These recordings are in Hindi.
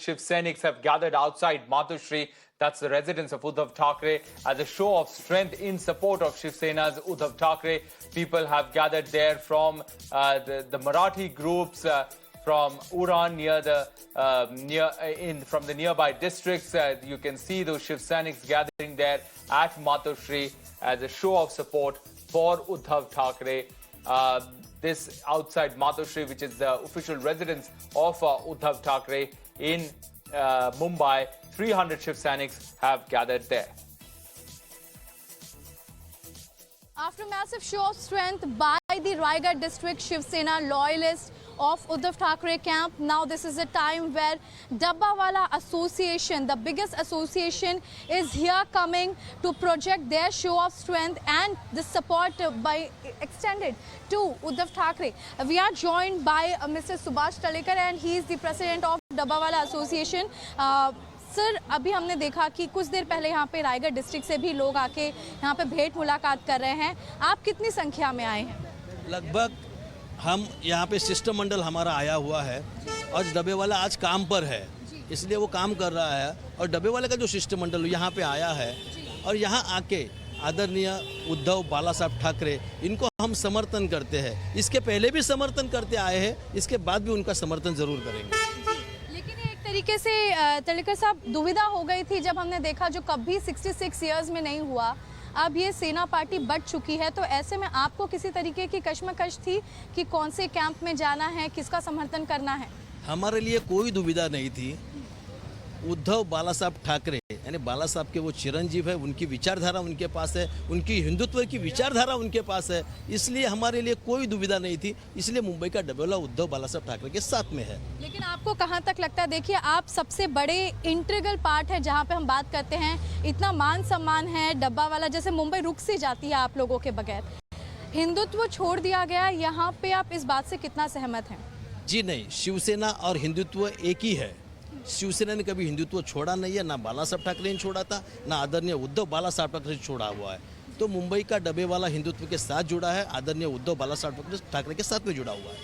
Shiv Sainiks have gathered outside Matushri, that's the residence of Uddhav Thackeray, as a show of strength in support of Shiv Sena's Uddhav Thackeray. People have gathered there from the Marathi groups, from Uran from the nearby districts. You can see those Shiv Sainiks gathering there at Matushri as a show of support for Uddhav Thackeray. This outside Matushri, which is the official residence of Uddhav Thackeray in Mumbai, 300 Shiv Sainiks have gathered there. After massive show of strength by the Raigad district Shiv Sena loyalists of Uddhav Thackeray camp, now this is a time where Dabbawala Association, the biggest association, is here coming to project their show of strength and the support by extended to Uddhav Thackeray. We are joined by Mr. Subhash Talekar and he is the president of Dabbawala Association. Sir, अभी हमने देखा कि कुछ देर पहले यहाँ पे रायगढ़ डिस्ट्रिक्ट से भी लोग आके यहाँ पे भेंट मुलाकात कर रहे हैं। आप कितनी संख्या में आए हैं? लगभग हम यहाँ पे शिष्टमंडल हमारा आया हुआ है और डब्बेवाला आज काम पर है, इसलिए वो काम कर रहा है और डब्बेवाले का जो शिष्टमंडल यहाँ पे आया है और यहाँ आके आदरणीय उद्धव बाला साहब ठाकरे, इनको हम समर्थन करते हैं। इसके पहले भी समर्थन करते आए हैं, इसके बाद भी उनका समर्थन जरूर करेंगे। तरीके से तलेकर साहब, दुविधा हो गई थी जब हमने देखा जो कभी 66 इयर्स में नहीं हुआ, अब ये सेना पार्टी बढ़ चुकी है, तो ऐसे में आपको किसी तरीके की कश्मकश थी कि कौन से कैंप में जाना है, किसका समर्थन करना है? हमारे लिए कोई दुविधा नहीं थी। उद्धव बाला साहब ठाकरे यानी बाला साहब के वो चिरंजीव है, उनकी विचारधारा उनके पास है, उनकी हिंदुत्व की विचारधारा उनके पास है, इसलिए हमारे लिए कोई दुविधा नहीं थी। इसलिए मुंबई का डब्बेवाला उद्धव बाला साहब ठाकरे के साथ में है। लेकिन आपको कहां तक लगता है, देखिए आप सबसे बड़े इंटीग्रल पार्ट है जहां पे हम बात करते हैं, इतना मान सम्मान है, डब्बावाला जैसे मुंबई रुक सी जाती है आप लोगों के बगैर, हिंदुत्व छोड़ दिया गया, यहाँ पे आप इस बात से कितना सहमत हैं? जी नहीं, शिवसेना और हिंदुत्व एक ही है। शिवसेना ने कभी हिंदुत्व छोड़ा नहीं है, ना बाला साहब ठाकरे ने छोड़ा था, ना आदरणीय उद्धव बाला साहब ठाकरे ने छोड़ा हुआ है। तो मुंबई का डब्बेवाला हिंदुत्व के साथ जुड़ा है, आदरणीय उद्धव बाला साहब ठाकरे के साथ में जुड़ा हुआ है।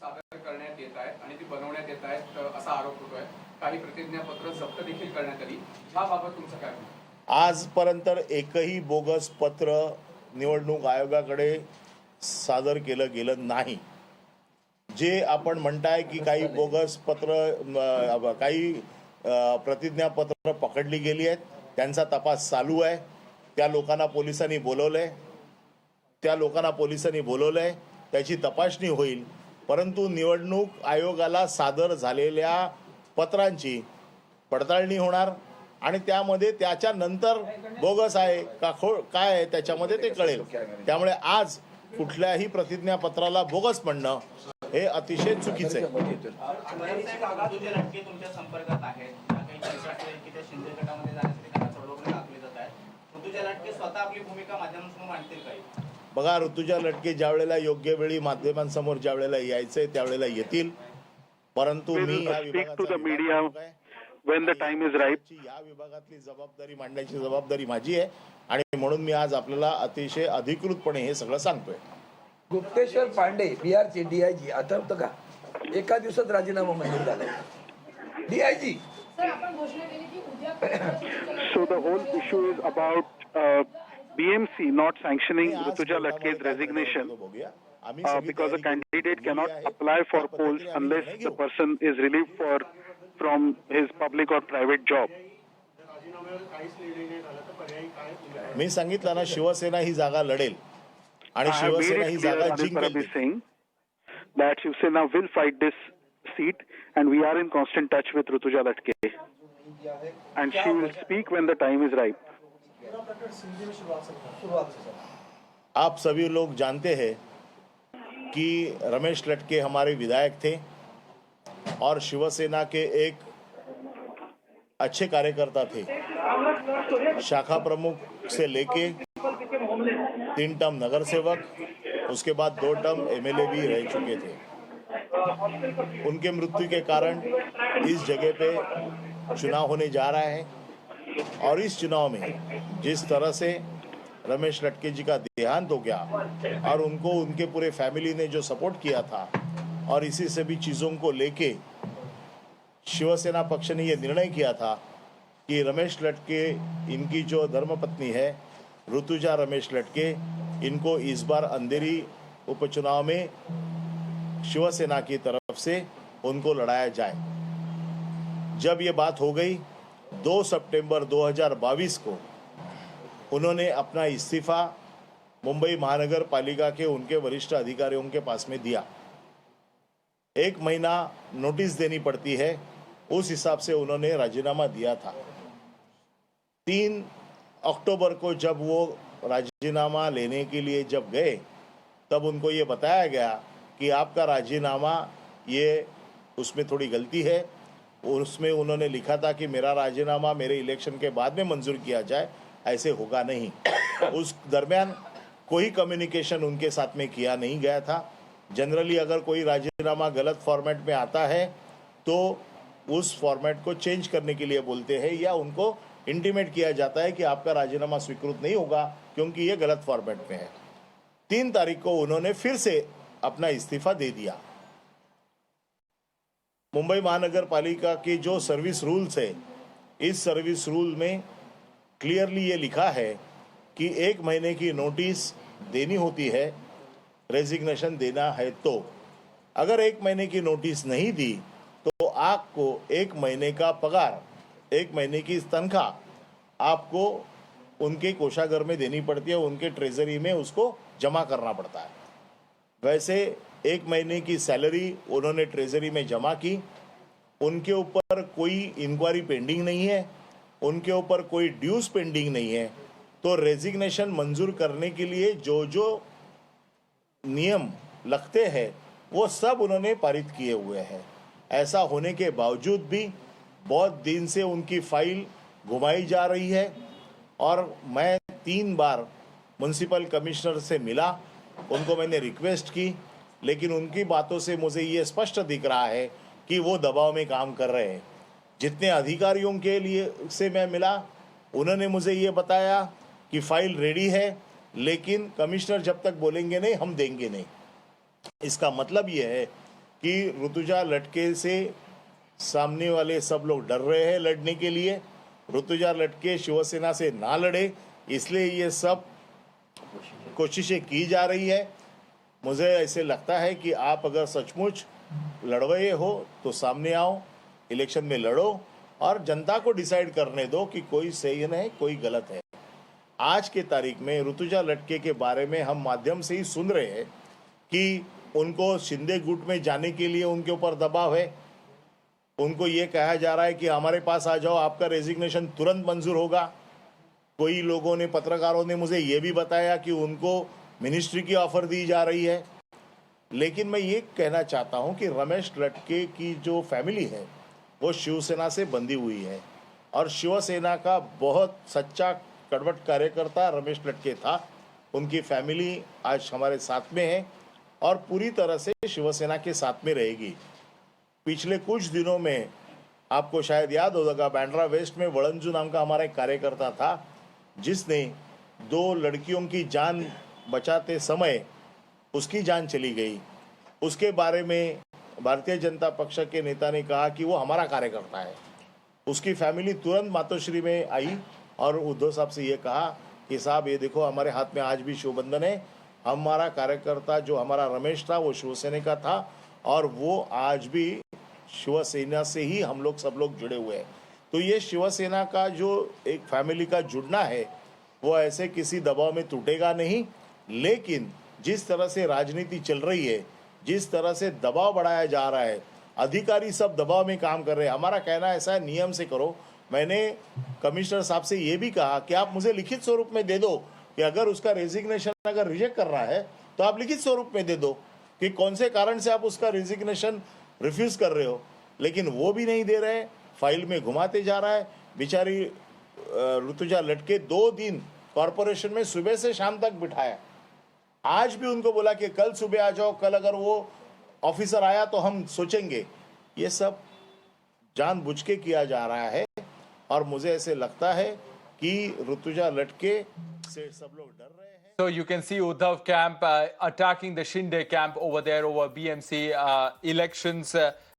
सादर करण्यात येत आहे आणि ती बनवण्यात येत आहेत असा आरोप होतोय। काही प्रतिज्ञापत्र जप्त देखील करण्यात आली, याबाबत तुमचं काय म्हणणं? आजपर्यंत एकही बोगस पत्र निवडणूक आयोगाकडे सादर केलं गेलं नाही। जे आपण म्हणताय की काही बोगस पत्र, काही प्रतिज्ञापत्र पकडली गेली आहेत, त्यांचा तपास चालू आहे। त्या लोकांना पोलिसांनी बोलवलंय, त्याची तपासणी होईल। परंतु निवडणूक आयोगाला सादर झालेल्या पत्रांची पडताळणी होणार आणि त्यामध्ये त्याच्या नंतर बोगस आहे का काय आहे त्याच्यामध्ये ते कळेल। त्यामुळे आज कुठल्याही प्रतिज्ञापत्राला बोगस म्हणणं हे अतिशय चुकीचं आहे। बघा, ऋतुजा लटके ज्यावेळेला योग्य वेळी माध्यमांसमोर ज्यावेळेला यायचंय त्यावेळेला येतील, परंतु मी या विभागातली जबाबदारी मांडण्याची जबाबदारी माझी आहे आणि म्हणून मी आज आपल्याला अतिशय अधिकृतपणे हे सगळं सांगतोय। गुप्तेश्वर पांडे बिहारचे डीआयजी आठवतं का? एका दिवसात राजीनामा मंजूर झाला। DIG So the whole issue is about BMC not sanctioning Rutuja Latke's resignation because a candidate cannot apply for polls unless the person is relieved from his public or private job. मी सांगितलं ना, शिवसेना ही जागा लढेल आणि शिवसेना ही जागा जिंकेल। saying that Shivsena will fight this seat and we are in constant touch with Rutuja Latke and she will speak when the time is ripe. आप सभी लोग जानते हैं कि रमेश लटके हमारे विधायक थे और शिवसेना के एक अच्छे कार्यकर्ता थे। शाखा प्रमुख से लेके 3 टर्म नगर सेवक, उसके बाद 2 टर्म एमएलए भी रह चुके थे। उनके मृत्यु के कारण इस जगह पे चुनाव होने जा रहा है और इस चुनाव में जिस तरह से रमेश लटके जी का देहांत हो गया और उनको उनके पूरे फैमिली ने जो सपोर्ट किया था और इसी सभी चीज़ों को लेके शिवसेना पक्ष ने यह निर्णय किया था कि रमेश लटके, इनकी जो धर्मपत्नी है ऋतुजा रमेश लटके, इनको इस बार अंधेरी उपचुनाव में शिवसेना की तरफ से उनको लड़ाया जाए। जब ये बात हो गई 2 सितंबर 2022 को उन्होंने अपना इस्तीफा मुंबई महानगर पालिका के उनके वरिष्ठ अधिकारियों के पास में दिया। 1 महीना नोटिस देनी पड़ती है, उस हिसाब से उन्होंने राजीनामा दिया था। 3 अक्टूबर को जब वो राजीनामा लेने के लिए जब गए तब उनको ये बताया गया कि आपका राजीनामा, ये उसमें थोड़ी गलती है। उसमें उन्होंने लिखा था कि मेरा राजीनामा मेरे इलेक्शन के बाद में मंजूर किया जाए, ऐसे होगा नहीं। उस दरमियान कोई कम्युनिकेशन उनके साथ में किया नहीं गया था। जनरली अगर कोई राजीनामा गलत फॉर्मेट में आता है तो उस फॉर्मेट को चेंज करने के लिए बोलते हैं या उनको इंटीमेट किया जाता है कि आपका राजीनामा स्वीकृत नहीं होगा क्योंकि ये गलत फॉर्मेट में है। 3 तारीख को उन्होंने फिर से अपना इस्तीफा दे दिया। मुंबई महानगर पालिका की जो सर्विस रूल्स है, इस सर्विस रूल में क्लियरली ये लिखा है कि 1 महीने की नोटिस देनी होती है, रेजिग्नेशन देना है। तो अगर 1 महीने की नोटिस नहीं दी तो आपको 1 महीने का पगार, 1 महीने की तनख्वाह आपको उनके कोषागार में देनी पड़ती है, उनके ट्रेजरी में उसको जमा करना पड़ता है। वैसे 1 महीने की सैलरी उन्होंने ट्रेजरी में जमा की। उनके ऊपर कोई इंक्वायरी पेंडिंग नहीं है, उनके ऊपर कोई ड्यूज पेंडिंग नहीं है। तो रेजिग्नेशन मंजूर करने के लिए जो जो नियम लगते हैं वो सब उन्होंने पारित किए हुए हैं। ऐसा होने के बावजूद भी बहुत दिन से उनकी फाइल घुमाई जा रही है और मैं 3 बार म्युनिसिपल कमिश्नर से मिला, उनको मैंने रिक्वेस्ट की, लेकिन उनकी बातों से मुझे ये स्पष्ट दिख रहा है कि वो दबाव में काम कर रहे हैं। जितने अधिकारियों के लिए से मैं मिला, उन्होंने मुझे ये बताया कि फाइल रेडी है, लेकिन कमिश्नर जब तक बोलेंगे नहीं हम देंगे नहीं। इसका मतलब ये है कि ऋतुजा लटके से सामने वाले सब लोग डर रहे हैं लड़ने के लिए। ऋतुजा लटके शिवसेना से ना लड़े, इसलिए ये सब कोशिशें की जा रही है। मुझे ऐसे लगता है कि आप अगर सचमुच लड़वैये हो तो सामने आओ, इलेक्शन में लड़ो और जनता को डिसाइड करने दो कि कोई सही है कोई गलत है। आज के तारीख में ऋतुजा लटके के बारे में हम माध्यम से ही सुन रहे हैं कि उनको शिंदे गुट में जाने के लिए उनके ऊपर दबाव है। उनको ये कहा जा रहा है कि हमारे पास आ जाओ, आपका रेजिग्नेशन तुरंत मंजूर होगा। कोई लोगों ने, पत्रकारों ने मुझे ये भी बताया कि उनको मिनिस्ट्री की ऑफर दी जा रही है। लेकिन मैं ये कहना चाहता हूँ कि रमेश लटके की जो फैमिली है वो शिवसेना से बंधी हुई है और शिवसेना का बहुत सच्चा कड़वट कार्यकर्ता रमेश लटके था। उनकी फैमिली आज हमारे साथ में है और पूरी तरह से शिवसेना के साथ में रहेगी। पिछले कुछ दिनों में आपको शायद याद होगा, बांद्रा वेस्ट में वड़ंजू नाम का हमारा एक कार्यकर्ता था जिसने 2 लड़कियों की जान बचाते समय उसकी जान चली गई। उसके बारे में भारतीय जनता पक्ष के नेता ने कहा कि वो हमारा कार्यकर्ता है। उसकी फैमिली तुरंत मातोश्री में आई और उद्धव साहब से ये कहा कि साहब ये देखो, हमारे हाथ में आज भी शिवबंधन है, हमारा कार्यकर्ता जो हमारा रमेश था वो शिवसेना का था और वो आज भी शिवसेना से ही हम लोग सब लोग जुड़े हुए हैं। तो ये शिवसेना का जो एक फैमिली का जुड़ना है वो ऐसे किसी दबाव में टूटेगा नहीं। लेकिन जिस तरह से राजनीति चल रही है, जिस तरह से दबाव बढ़ाया जा रहा है, अधिकारी सब दबाव में काम कर रहे हैं। हमारा कहना ऐसा है, नियम से करो। मैंने कमिश्नर साहब से ये भी कहा कि आप मुझे लिखित स्वरूप में दे दो कि अगर उसका रेजिग्नेशन अगर रिजेक्ट कर रहा है तो आप लिखित स्वरूप में दे दो कि कौन से कारण से आप उसका रेजिग्नेशन रिफ्यूज कर रहे हो। लेकिन वो भी नहीं दे रहे, फाइल में घुमाते जा रहा है। बेचारी ऋतुजा लटके 2 दिन कॉरपोरेशन में सुबह से शाम तक बिठाया। आज भी उनको बोला कि कल सुबह आ जाओ, कल अगर वो ऑफिसर आया तो हम सोचेंगे। ये सब जानबूझ के किया जा रहा है और मुझे ऐसे लगता है कि ऋतुजा लटके से सब लोग डर रहे हैं। So you can see Uddhav camp attacking the Shinde camp over there over BMC elections.